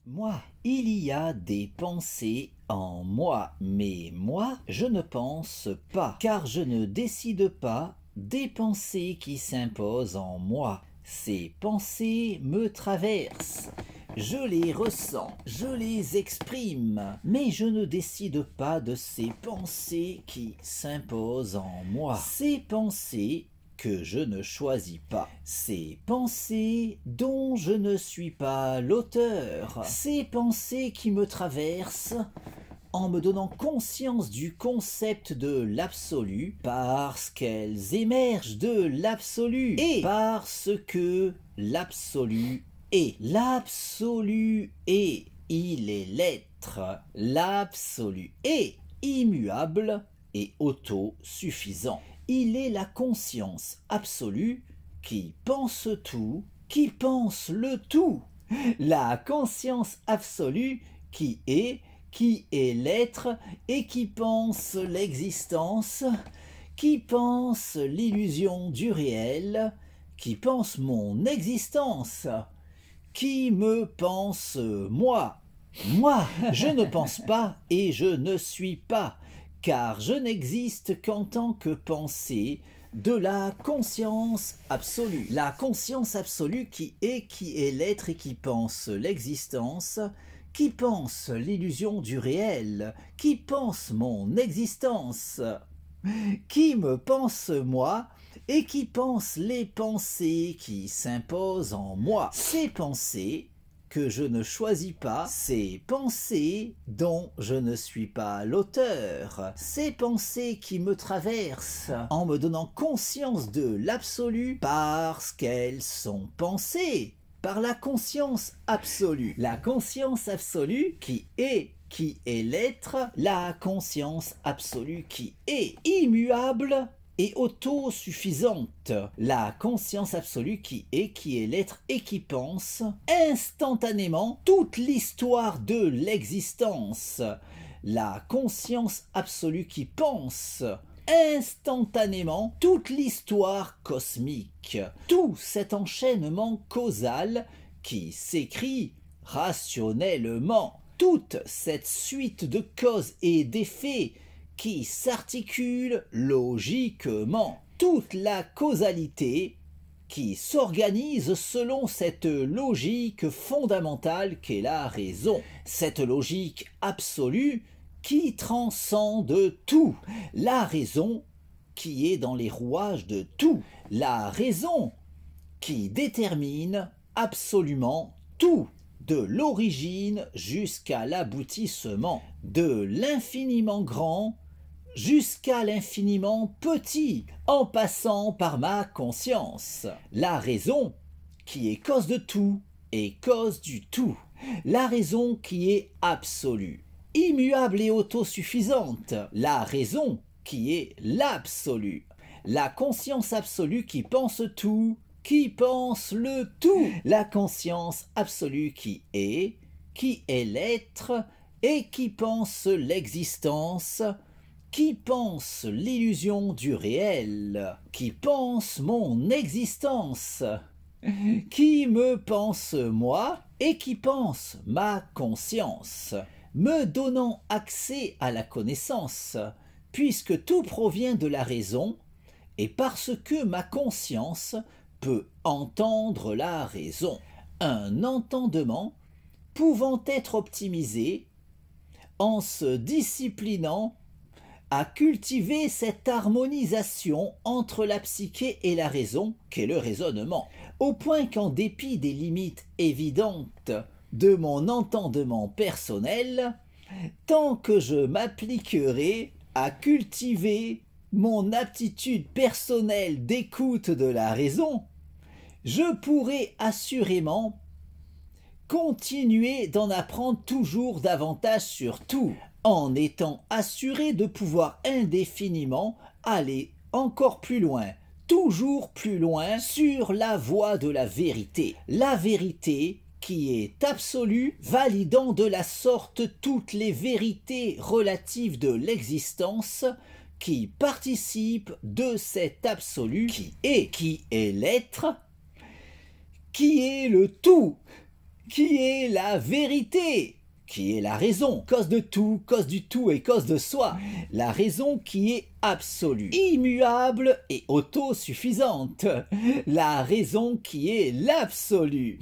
Moi, il y a des pensées en moi, mais moi, je ne pense pas, car je ne décide pas des pensées qui s'imposent en moi. Ces pensées me traversent. Je les ressens, je les exprime, mais je ne décide pas de ces pensées qui s'imposent en moi. Ces pensées que je ne choisis pas, ces pensées dont je ne suis pas l'auteur, ces pensées qui me traversent en me donnant conscience du concept de l'absolu, parce qu'elles émergent de l'absolu, et parce que l'absolu est. L'absolu est, il est l'être. L'absolu est immuable et autosuffisant. Il est la conscience absolue qui pense tout, qui pense le tout. La conscience absolue qui est l'être et qui pense l'existence, qui pense l'illusion du réel, qui pense mon existence, qui me pense moi. Moi, je ne pense pas et je ne suis pas, car je n'existe qu'en tant que pensée de la conscience absolue. La conscience absolue qui est l'être et qui pense l'existence, qui pense l'illusion du réel, qui pense mon existence, qui me pense moi et qui pense les pensées qui s'imposent en moi. Ces pensées que je ne choisis pas, ces pensées dont je ne suis pas l'auteur, ces pensées qui me traversent en me donnant conscience de l'absolu parce qu'elles sont pensées par la conscience absolue. La conscience absolue qui est l'être, la conscience absolue qui est immuable et autosuffisante. La conscience absolue qui est l'être et qui pense instantanément toute l'histoire de l'existence. La conscience absolue qui pense instantanément toute l'histoire cosmique, tout cet enchaînement causal qui s'écrit rationnellement, toute cette suite de causes et d'effets qui s'articule logiquement, toute la causalité qui s'organise selon cette logique fondamentale qu'est la raison, cette logique absolue qui transcende tout, la raison qui est dans les rouages de tout, la raison qui détermine absolument tout, de l'origine jusqu'à l'aboutissement, de l'infiniment grand jusqu'à l'infiniment petit, en passant par ma conscience. La raison qui est cause de tout et cause du tout. La raison qui est absolue, immuable et autosuffisante. La raison qui est l'absolu. La conscience absolue qui pense tout, qui pense le tout. La conscience absolue qui est l'être et qui pense l'existence, qui pense l'illusion du réel, qui pense mon existence, qui me pense moi et qui pense ma conscience, me donnant accès à la connaissance, puisque tout provient de la raison, et parce que ma conscience peut entendre la raison. Un entendement pouvant être optimisé en se disciplinant à cultiver cette harmonisation entre la psyché et la raison qu'est le raisonnement, au point qu'en dépit des limites évidentes de mon entendement personnel, tant que je m'appliquerai à cultiver mon aptitude personnelle d'écoute de la raison, je pourrai assurément continuer d'en apprendre toujours davantage sur tout, en étant assuré de pouvoir indéfiniment aller encore plus loin, toujours plus loin, sur la voie de la vérité. La vérité qui est absolue, validant de la sorte toutes les vérités relatives de l'existence, qui participent de cet absolu qui est l'être, qui est le tout, qui est la vérité, qui est la raison, cause de tout, cause du tout et cause de soi, la raison qui est absolue, immuable et autosuffisante, la raison qui est l'absolu,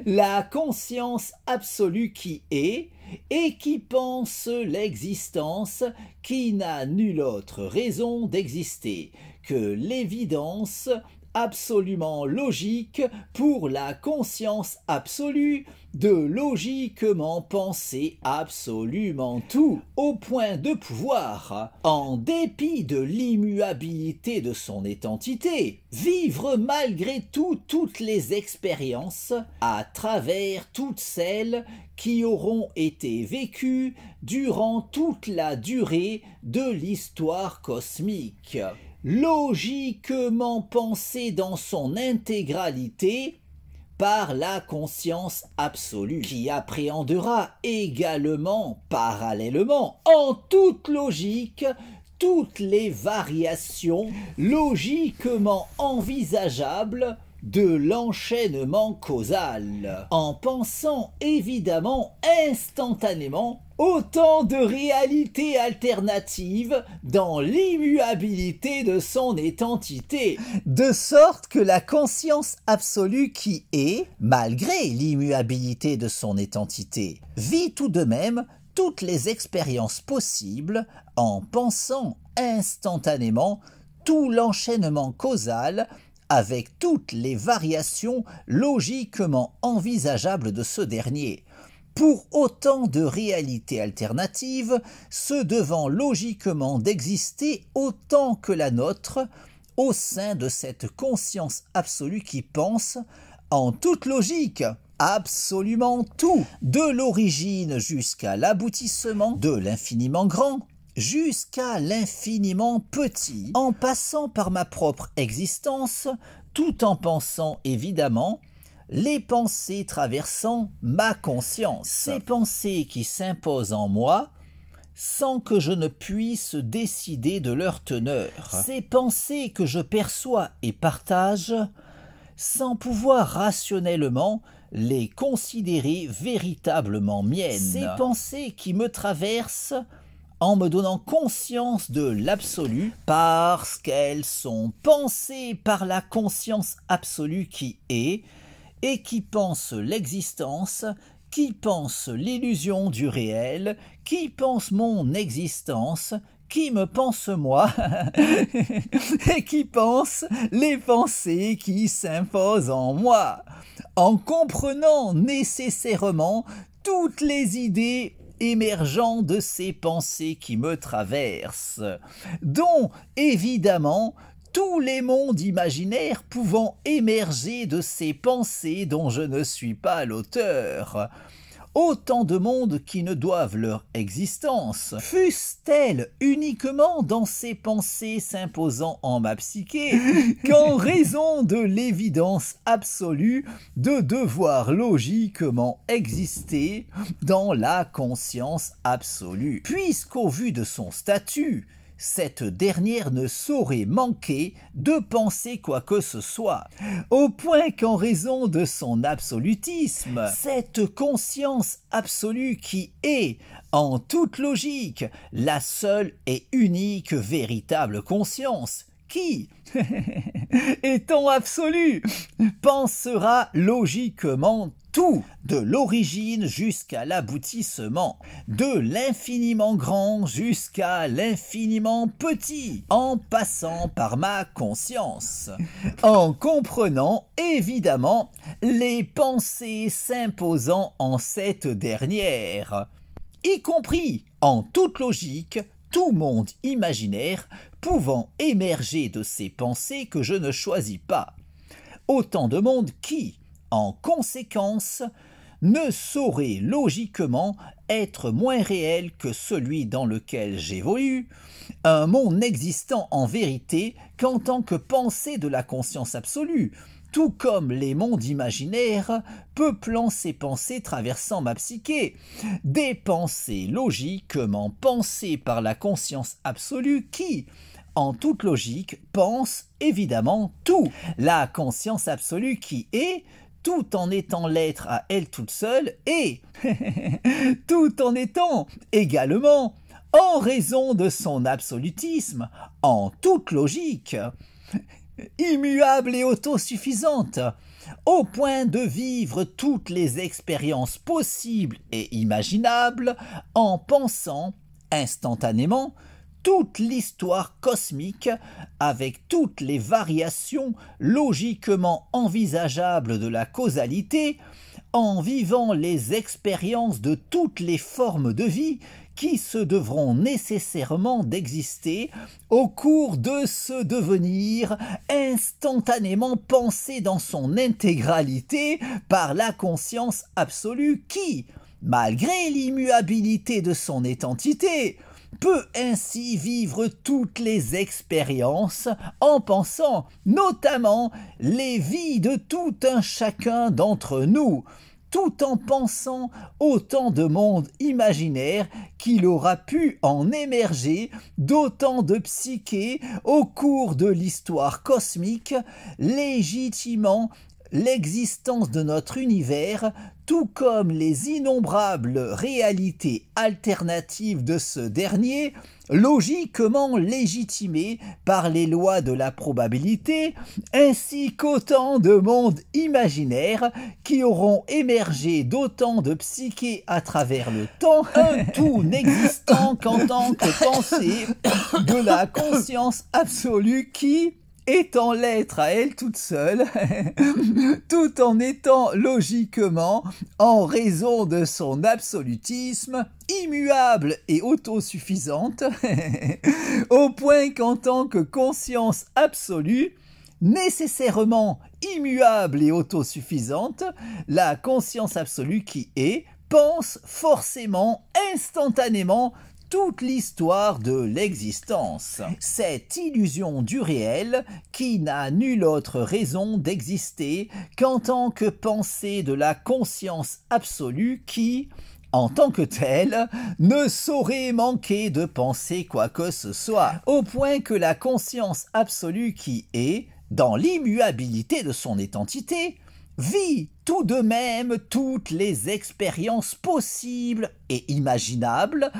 la conscience absolue qui est et qui pense l'existence, qui n'a nulle autre raison d'exister que l'évidence absolument logique pour la conscience absolue de logiquement penser absolument tout, au point de pouvoir, en dépit de l'immuabilité de son identité, vivre malgré tout toutes les expériences à travers toutes celles qui auront été vécues durant toute la durée de l'histoire cosmique. Logiquement pensé dans son intégralité par la conscience absolue, qui appréhendera également, parallèlement, en toute logique, toutes les variations logiquement envisageables de l'enchaînement causal, en pensant évidemment instantanément autant de réalités alternatives dans l'immuabilité de son identité, de sorte que la conscience absolue qui est, malgré l'immuabilité de son identité, vit tout de même toutes les expériences possibles en pensant instantanément tout l'enchaînement causal avec toutes les variations logiquement envisageables de ce dernier, pour autant de réalités alternatives, se devant logiquement d'exister autant que la nôtre, au sein de cette conscience absolue qui pense, en toute logique, absolument tout, de l'origine jusqu'à l'aboutissement, de l'infiniment grand, jusqu'à l'infiniment petit, en passant par ma propre existence, tout en pensant évidemment les pensées traversant ma conscience, ces pensées qui s'imposent en moi sans que je ne puisse décider de leur teneur, ces pensées que je perçois et partage sans pouvoir rationnellement les considérer véritablement miennes, ces pensées qui me traversent en me donnant conscience de l'absolu, parce qu'elles sont pensées par la conscience absolue qui est, et qui pense l'existence, qui pense l'illusion du réel, qui pense mon existence, qui me pense moi, et qui pense les pensées qui s'imposent en moi, en comprenant nécessairement toutes les idées émergeant de ces pensées qui me traversent, dont, évidemment, tous les mondes imaginaires pouvant émerger de ces pensées dont je ne suis pas l'auteur. Autant de mondes qui ne doivent leur existence, fussent-elles uniquement dans ces pensées s'imposant en ma psyché, qu'en raison de l'évidence absolue de devoir logiquement exister dans la conscience absolue, puisqu'au vu de son statut, cette dernière ne saurait manquer de penser quoi que ce soit, au point qu'en raison de son absolutisme, cette conscience absolue qui est, en toute logique, la seule et unique véritable conscience, qui, étant absolue, pensera logiquement tout, de l'origine jusqu'à l'aboutissement, de l'infiniment grand jusqu'à l'infiniment petit, en passant par ma conscience, en comprenant évidemment les pensées s'imposant en cette dernière, y compris en toute logique, tout monde imaginaire pouvant émerger de ces pensées que je ne choisis pas. Autant de mondes qui, en conséquence, ne saurait logiquement être moins réel que celui dans lequel j'évolue, un monde n'existant en vérité qu'en tant que pensée de la conscience absolue, tout comme les mondes imaginaires peuplant ces pensées traversant ma psyché, des pensées logiquement pensées par la conscience absolue qui, en toute logique, pense évidemment tout, la conscience absolue qui est tout en étant l'être à elle toute seule, et tout en étant également, en raison de son absolutisme, en toute logique, immuable et autosuffisante, au point de vivre toutes les expériences possibles et imaginables en pensant instantanément toute l'histoire cosmique avec toutes les variations logiquement envisageables de la causalité, en vivant les expériences de toutes les formes de vie qui se devront nécessairement d'exister au cours de ce devenir instantanément pensé dans son intégralité par la conscience absolue qui, malgré l'immuabilité de son identité, peut ainsi vivre toutes les expériences en pensant notamment les vies de tout un chacun d'entre nous, tout en pensant autant de mondes imaginaires qu'il aura pu en émerger, d'autant de psychés au cours de l'histoire cosmique, légitimant l'existence de notre univers, tout comme les innombrables réalités alternatives de ce dernier, logiquement légitimées par les lois de la probabilité, ainsi qu'autant de mondes imaginaires qui auront émergé d'autant de psychés à travers le temps, un tout n'existant qu'en tant que pensée de la conscience absolue qui, étant l'être à elle toute seule, tout en étant logiquement, en raison de son absolutisme, immuable et autosuffisante, au point qu'en tant que conscience absolue, nécessairement immuable et autosuffisante, la conscience absolue qui est, pense forcément, instantanément, toute l'histoire de l'existence. Cette illusion du réel, qui n'a nulle autre raison d'exister qu'en tant que pensée de la conscience absolue qui, en tant que telle, ne saurait manquer de penser quoi que ce soit, au point que la conscience absolue qui est, dans l'immuabilité de son identité, vit tout de même toutes les expériences possibles et imaginables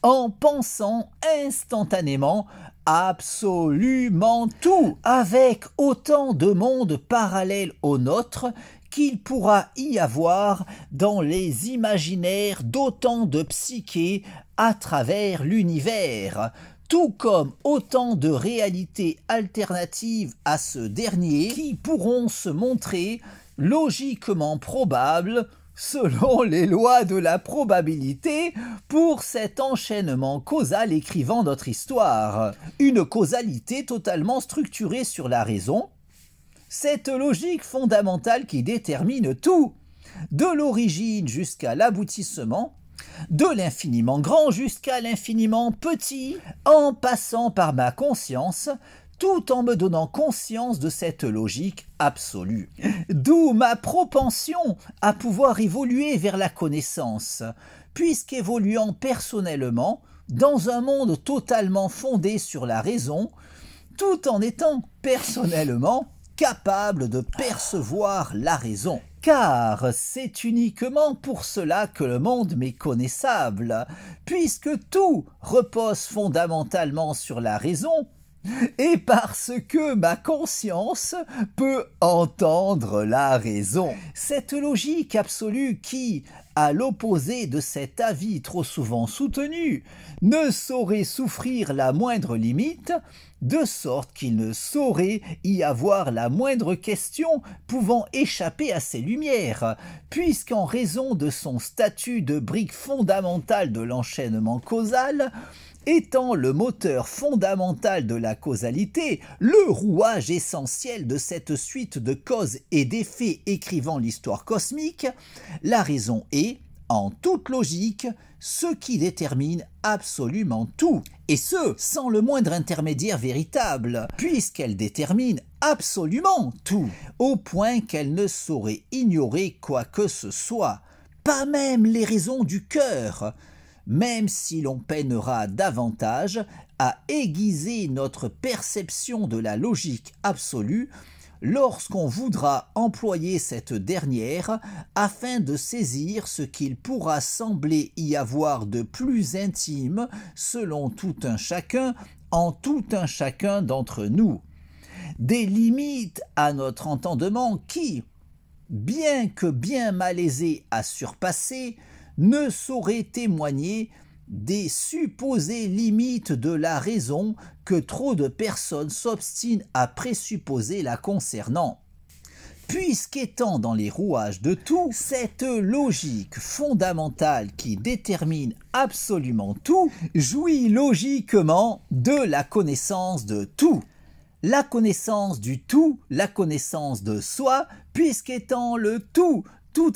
en pensant instantanément absolument tout, avec autant de mondes parallèles au nôtre qu'il pourra y avoir dans les imaginaires d'autant de psychés à travers l'univers, tout comme autant de réalités alternatives à ce dernier qui pourront se montrer logiquement probable selon les lois de la probabilité pour cet enchaînement causal écrivant notre histoire. Une causalité totalement structurée sur la raison, cette logique fondamentale qui détermine tout, de l'origine jusqu'à l'aboutissement, de l'infiniment grand jusqu'à l'infiniment petit, en passant par ma conscience, tout en me donnant conscience de cette logique absolue. D'où ma propension à pouvoir évoluer vers la connaissance, puisqu'évoluant personnellement dans un monde totalement fondé sur la raison, tout en étant personnellement capable de percevoir la raison. Car c'est uniquement pour cela que le monde m'est connaissable, puisque tout repose fondamentalement sur la raison, et parce que ma conscience peut entendre la raison. Cette logique absolue qui, à l'opposé de cet avis trop souvent soutenu, ne saurait souffrir la moindre limite, de sorte qu'il ne saurait y avoir la moindre question pouvant échapper à ses lumières, puisqu'en raison de son statut de brique fondamentale de l'enchaînement causal, étant le moteur fondamental de la causalité, le rouage essentiel de cette suite de causes et d'effets écrivant l'histoire cosmique, la raison est, en toute logique, ce qui détermine absolument tout, et ce, sans le moindre intermédiaire véritable, puisqu'elle détermine absolument tout, au point qu'elle ne saurait ignorer quoi que ce soit, pas même les raisons du cœur, même si l'on peinera davantage à aiguiser notre perception de la logique absolue, lorsqu'on voudra employer cette dernière afin de saisir ce qu'il pourra sembler y avoir de plus intime selon tout un chacun, en tout un chacun d'entre nous. Des limites à notre entendement qui, bien que bien malaisés à surpasser, ne sauraient témoigner des supposées limites de la raison que trop de personnes s'obstinent à présupposer la concernant. Puisqu'étant dans les rouages de tout, cette logique fondamentale qui détermine absolument tout, jouit logiquement de la connaissance de tout. La connaissance du tout, la connaissance de soi, puisqu'étant le tout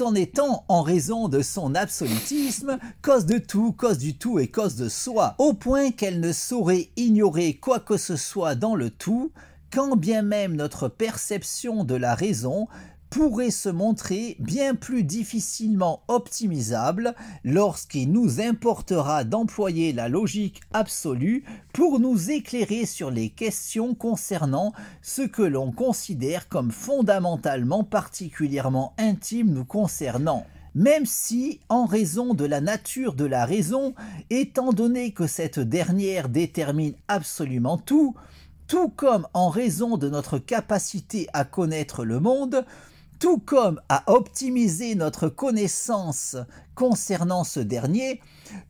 en étant, en raison de son absolutisme, cause de tout, cause du tout et cause de soi, au point qu'elle ne saurait ignorer quoi que ce soit dans le tout, quand bien même notre perception de la raison pourrait se montrer bien plus difficilement optimisable lorsqu'il nous importera d'employer la logique absolue pour nous éclairer sur les questions concernant ce que l'on considère comme fondamentalement particulièrement intime nous concernant. Même si, en raison de la nature de la raison, étant donné que cette dernière détermine absolument tout comme en raison de notre capacité à connaître le monde, tout comme à optimiser notre connaissance concernant ce dernier,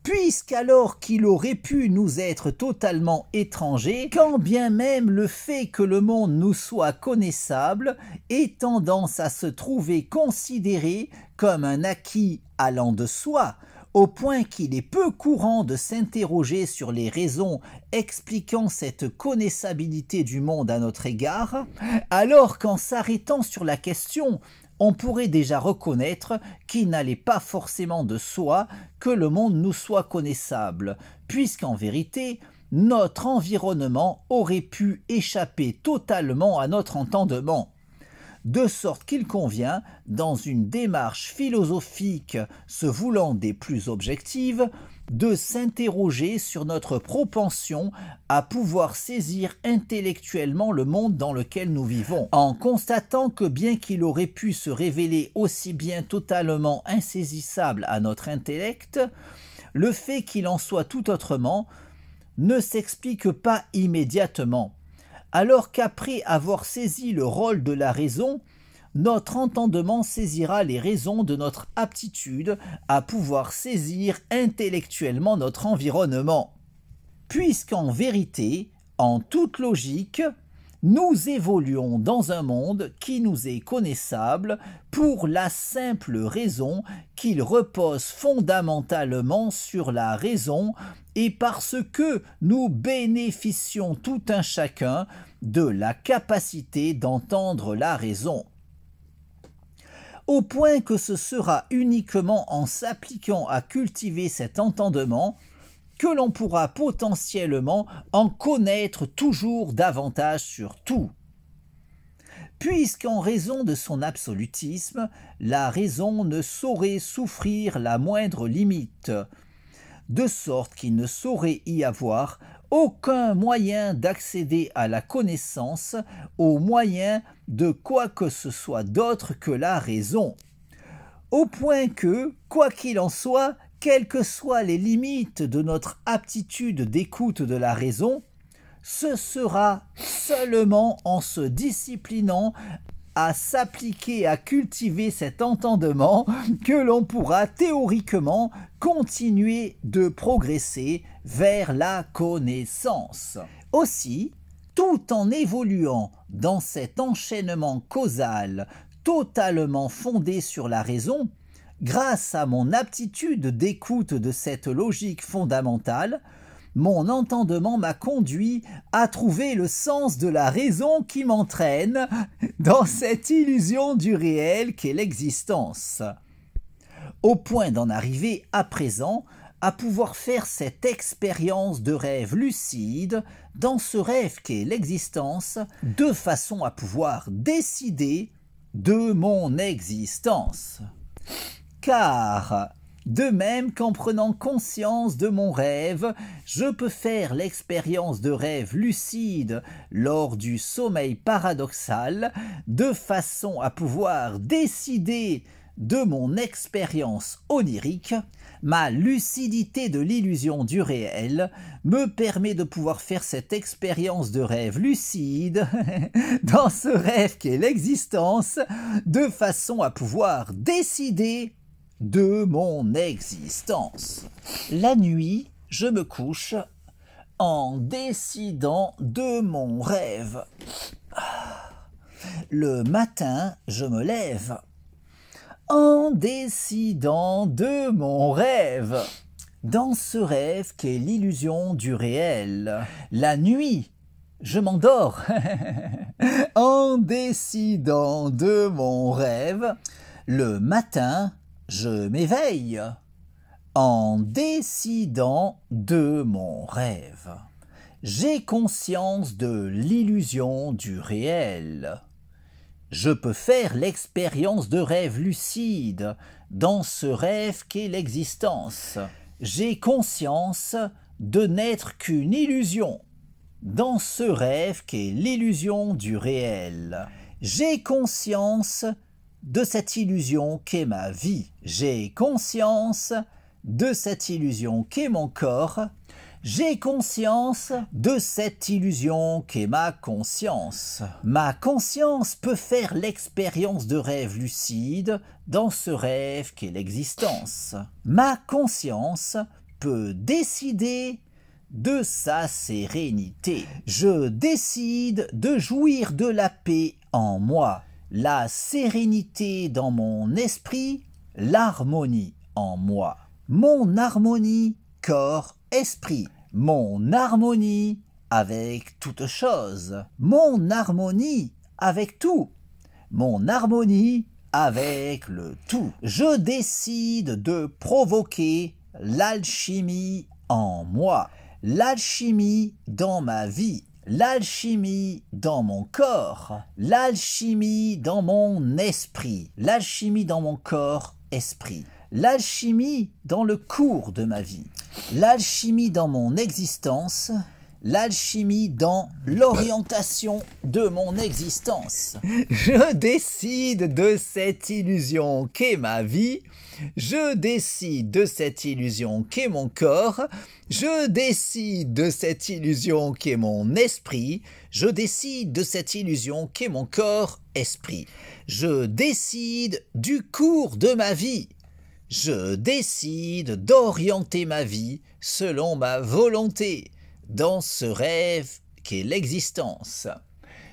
puisqu'alors qu'il aurait pu nous être totalement étranger, quand bien même le fait que le monde nous soit connaissable ait tendance à se trouver considéré comme un acquis allant de soi, au point qu'il est peu courant de s'interroger sur les raisons expliquant cette connaissabilité du monde à notre égard, alors qu'en s'arrêtant sur la question, on pourrait déjà reconnaître qu'il n'allait pas forcément de soi que le monde nous soit connaissable, puisqu'en vérité, notre environnement aurait pu échapper totalement à notre entendement. De sorte qu'il convient, dans une démarche philosophique se voulant des plus objectives, de s'interroger sur notre propension à pouvoir saisir intellectuellement le monde dans lequel nous vivons, en constatant que bien qu'il aurait pu se révéler aussi bien totalement insaisissable à notre intellect, le fait qu'il en soit tout autrement ne s'explique pas immédiatement, alors qu'après avoir saisi le rôle de la raison, notre entendement saisira les raisons de notre aptitude à pouvoir saisir intellectuellement notre environnement. Puisqu'en vérité, en toute logique, nous évoluons dans un monde qui nous est connaissable pour la simple raison qu'il repose fondamentalement sur la raison et parce que nous bénéficions tout un chacun de la capacité d'entendre la raison. Au point que ce sera uniquement en s'appliquant à cultiver cet entendement que l'on pourra potentiellement en connaître toujours davantage sur tout. Puisqu'en raison de son absolutisme, la raison ne saurait souffrir la moindre limite, de sorte qu'il ne saurait y avoir aucun moyen d'accéder à la connaissance au moyen de quoi que ce soit d'autre que la raison. Au point que, quoi qu'il en soit, quelles que soient les limites de notre aptitude d'écoute de la raison, ce sera seulement en se disciplinant à s'appliquer à cultiver cet entendement que l'on pourra théoriquement continuer de progresser vers la connaissance. Aussi, tout en évoluant dans cet enchaînement causal totalement fondé sur la raison, grâce à mon aptitude d'écoute de cette logique fondamentale, mon entendement m'a conduit à trouver le sens de la raison qui m'entraîne dans cette illusion du réel qu'est l'existence, au point d'en arriver à présent à pouvoir faire cette expérience de rêve lucide dans ce rêve qu'est l'existence, de façon à pouvoir décider de mon existence. Car De même qu'en prenant conscience de mon rêve, je peux faire l'expérience de rêve lucide lors du sommeil paradoxal, de façon à pouvoir décider de mon expérience onirique. Ma lucidité de l'illusion du réel me permet de pouvoir faire cette expérience de rêve lucide dans ce rêve qu'est l'existence, de façon à pouvoir décider de mon existence. La nuit, je me couche en décidant de mon rêve. Le matin, je me lève en décidant de mon rêve. Dans ce rêve qu'est l'illusion du réel. La nuit, je m'endors en décidant de mon rêve. Le matin, je m'éveille en décidant de mon rêve. J'ai conscience de l'illusion du réel. Je peux faire l'expérience de rêve lucide dans ce rêve qu'est l'existence. J'ai conscience de n'être qu'une illusion dans ce rêve qu'est l'illusion du réel. J'ai conscience de cette illusion qu'est ma vie. J'ai conscience de cette illusion qu'est mon corps. J'ai conscience de cette illusion qu'est ma conscience. Ma conscience peut faire l'expérience de rêve lucide dans ce rêve qu'est l'existence. Ma conscience peut décider de sa sérénité. Je décide de jouir de la paix en moi, la sérénité dans mon esprit, l'harmonie en moi. Mon harmonie corps-esprit, mon harmonie avec toute chose, mon harmonie avec tout, mon harmonie avec le tout. Je décide de provoquer l'alchimie en moi, l'alchimie dans ma vie, l'alchimie dans mon corps, l'alchimie dans mon esprit, l'alchimie dans mon corps-esprit, l'alchimie dans le cours de ma vie, l'alchimie dans mon existence, l'alchimie dans l'orientation de mon existence. Je décide de cette illusion qu'est ma vie, je décide de cette illusion qu'est mon corps, je décide de cette illusion qu'est mon esprit, je décide de cette illusion qu'est mon corps-esprit. Je décide du cours de ma vie. Je décide d'orienter ma vie selon ma volonté dans ce rêve qu'est l'existence.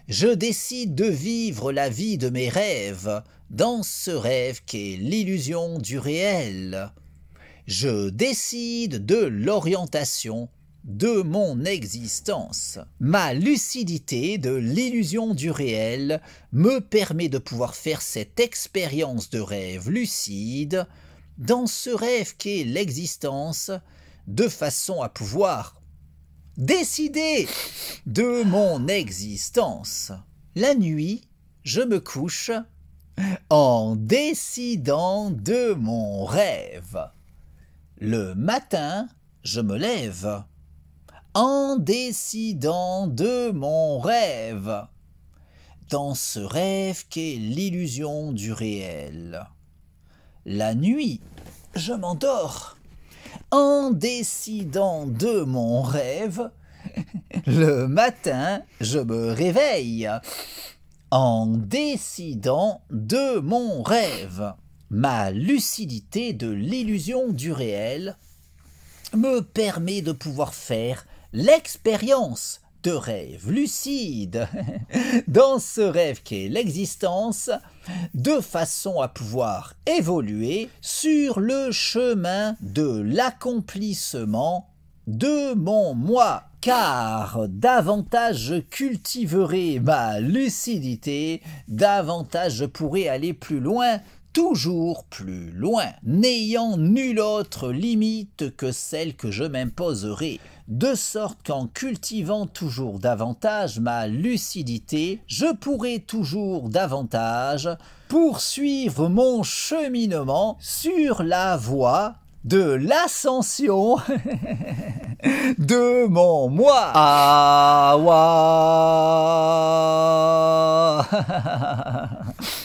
Je décide de vivre la vie de mes rêves dans ce rêve qu'est l'illusion du réel. Je décide de l'orientation de mon existence. Ma lucidité de l'illusion du réel me permet de pouvoir faire cette expérience de rêve lucide dans ce rêve qu'est l'existence, de façon à pouvoir décider de mon existence. La nuit, je me couche en décidant de mon rêve. Le matin, je me lève en décidant de mon rêve, dans ce rêve qu'est l'illusion du réel. La nuit, je m'endors en décidant de mon rêve. Le matin, je me réveille en décidant de mon rêve. Ma lucidité de l'illusion du réel me permet de pouvoir faire l'expérience de rêve lucide dans ce rêve qu'est l'existence, de façon à pouvoir évoluer sur le chemin de l'accomplissement de mon moi. Car davantage je cultiverai ma lucidité, davantage je pourrai aller plus loin, toujours plus loin, n'ayant nulle autre limite que celle que je m'imposerai, de sorte qu'en cultivant toujours davantage ma lucidité, je pourrai toujours davantage poursuivre mon cheminement sur la voie de l'ascension de mon moi. Ah, wa.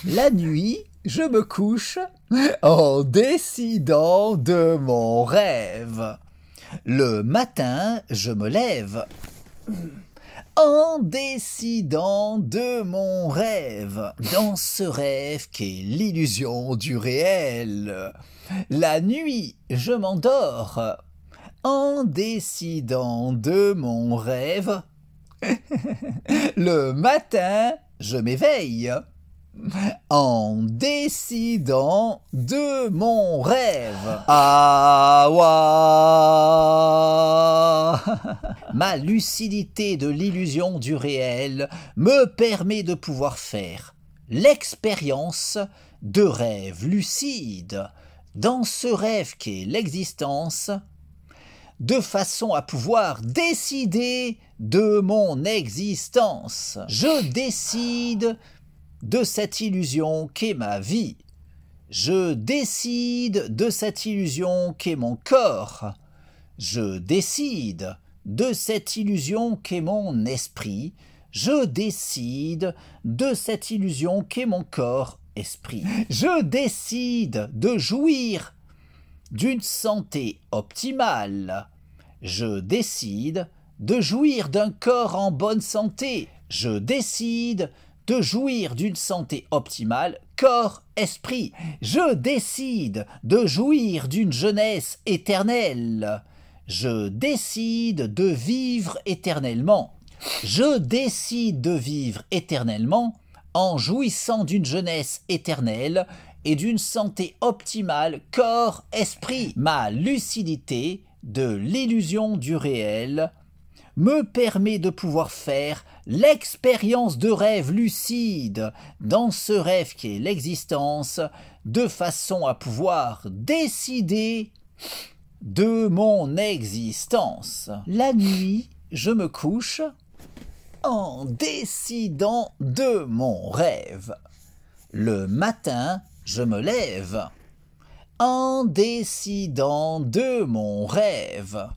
La nuit, je me couche en décidant de mon rêve. Le matin, je me lève en décidant de mon rêve, dans ce rêve qu'est l'illusion du réel. La nuit, je m'endors en décidant de mon rêve. Le matin, je m'éveille en décidant de mon rêve. Ah, wa. Ma lucidité de l'illusion du réel me permet de pouvoir faire l'expérience de rêves lucides, dans ce rêve qu'est l'existence, de façon à pouvoir décider de mon existence. Je décide de cette illusion qu'est ma vie. Je décide de cette illusion qu'est mon corps. Je décide de cette illusion qu'est mon esprit. Je décide de cette illusion qu'est mon corps-esprit. Je décide de jouir d'une santé optimale. Je décide de jouir d'un corps en bonne santé. Je décide de jouir d'une santé optimale, corps-esprit. Je décide de jouir d'une jeunesse éternelle. Je décide de vivre éternellement. Je décide de vivre éternellement en jouissant d'une jeunesse éternelle et d'une santé optimale, corps-esprit. Ma lucidité de l'illusion du réel me permet de pouvoir faire l'expérience de rêve lucide, dans ce rêve qui est l'existence, de façon à pouvoir décider de mon existence. La nuit, je me couche en décidant de mon rêve. Le matin, je me lève en décidant de mon rêve.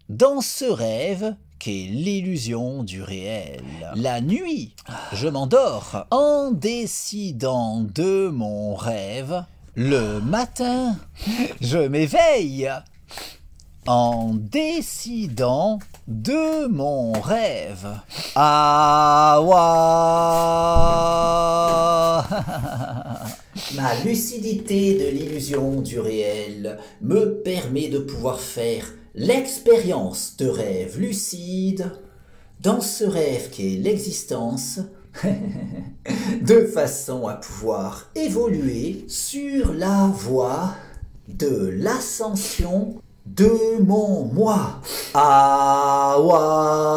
Dans ce rêve qu'est l'illusion du réel. La nuit, je m'endors en décidant de mon rêve. Le matin, je m'éveille en décidant de mon rêve. Ah, wa. Ma lucidité de l'illusion du réel me permet de pouvoir faire l'expérience de rêve lucide, dans ce rêve qu'est l'existence, de façon à pouvoir évoluer sur la voie de l'ascension de mon moi. Ah, wa.